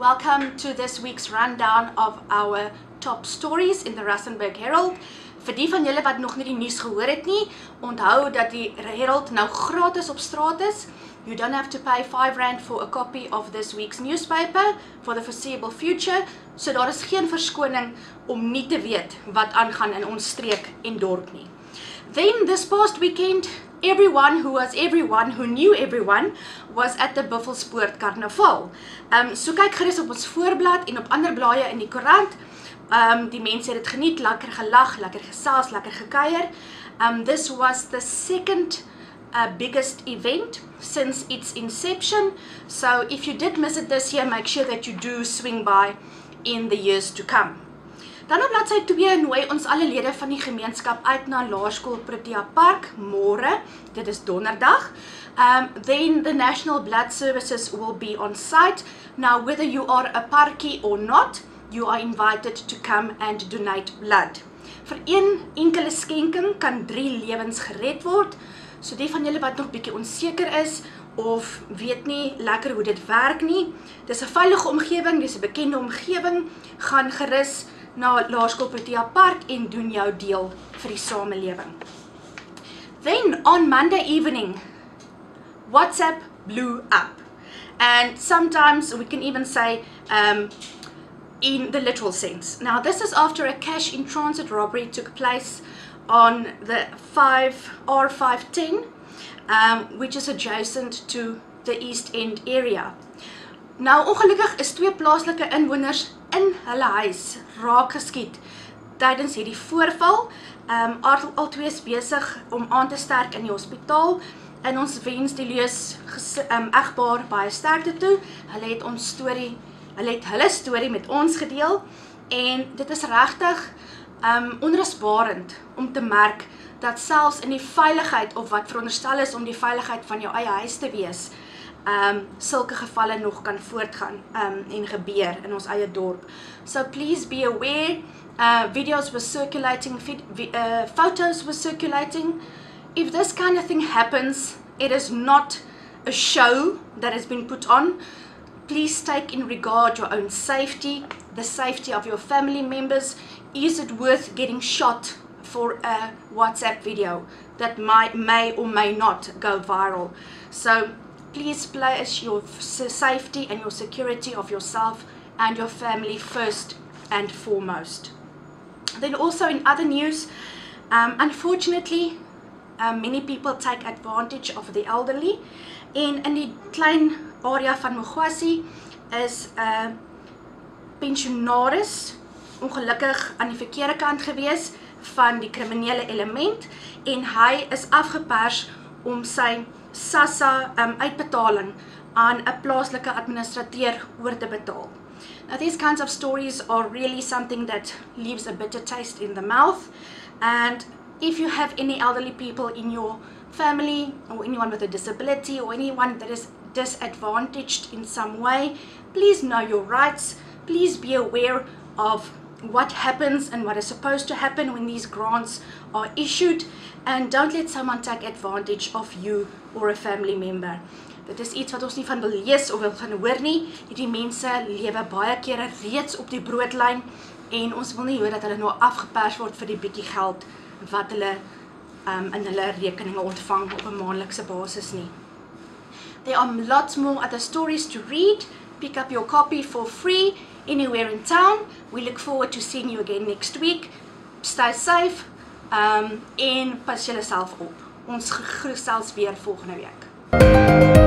welcome to this week's rundown of our top stories in the Rustenburg Herald. Vir die van julle wat nog nie die nuus gehoor het nie, onthou dat die Herald nou gratis op straat is. You don't have to pay R5 for a copy of this week's newspaper for the foreseeable future, so daar is geen verskoning om nie te weet wat aangaan in ons streek en dorp nie. Then this past weekend, everyone who knew everyone was at the Buffelspoort Carnaval. So kyk gerus op ons voorblad en op ander blaaie in die koerant. Die mense het dit geniet, lekker gelag, lekker gesels, lekker gekuier. This was the second biggest event since its inception. So if you did miss it this year, make sure that you do swing by in the years to come. Dan op bladsy 2 nooi ons alle lede van die gemeenskap uit na Laerskool Protea Park môre. Dit is donderdag. Then the National Blood Services will be on site. Now whether you are a parkie or not, you are invited to come and donate blood. Vir een enkele skenking kan 3 lewens gered word. So die van julle wat nog bietjie onseker is of weet nie lekker hoe dit werk nie, dis 'n veilige omgewing, dis 'n bekende omgewing, gaan gerus na Laerskool Protea Park en doen jou deel vir die samelewing. Then on Monday evening, WhatsApp blew up. And sometimes we can even say in the literal sense. Now this is after a cash in transit robbery took place on the R510, which is adjacent to the East End area. Nou ongelukkig is 2 plaaslike inwoners in hulle huis raak geskiet tydens hierdie voorval. Al 2 is besig om aan te sterk in die hospitaal en ons wens die egpaar baie sterkte toe. Hulle het hulle storie met ons gedeel en dit is regtig onrusbarend om te merk dat selfs in die veiligheid of wat veronderstel is om die veiligheid van jou eie huis te wees, sulke gevalle nog kan voortgaan en gebeur in ons eie dorp. So please be aware, videos were circulating, photos were circulating. If this kind of thing happens, it is not a show that has been put on. Please take in regard your own safety, the safety of your family members. Is it worth getting shot for a WhatsApp video that may or may not go viral? So please place your safety and your security of yourself and your family first and foremost. Then also in other news, unfortunately, many people take advantage of the elderly. En in die klein area van Mogwasi is 'n pensionaris ongelukkig aan die verkeerde kant gewees van die kriminele element en hy is afgepers om sy SASSA uitbetaling aan 'n plaaslike administrateur oor te betaal. Now these kinds of stories are really something that leaves a bitter taste in the mouth, and if you have any elderly people in your family or anyone with a disability or anyone that is disadvantaged in some way, please know your rights. Please be aware of what happens and what is supposed to happen when these grants are issued, and don't let someone take advantage of you or a family member. Dit is iets wat ons nie van wil lees of wil gaan hoor nie. Hierdie mense lewe baie kere reeds op die broodlyn en ons wil nie hoor dat hulle nou afgepers word vir die bietjie geld wat hulle in hulle rekeninge ontvang op 'n maandelikse basis nie. There are lots more other stories to read. Pick up your copy for free anywhere in town. We look forward to seeing you again next week. Stay safe en pas julle self op. Ons gesels weer volgende week.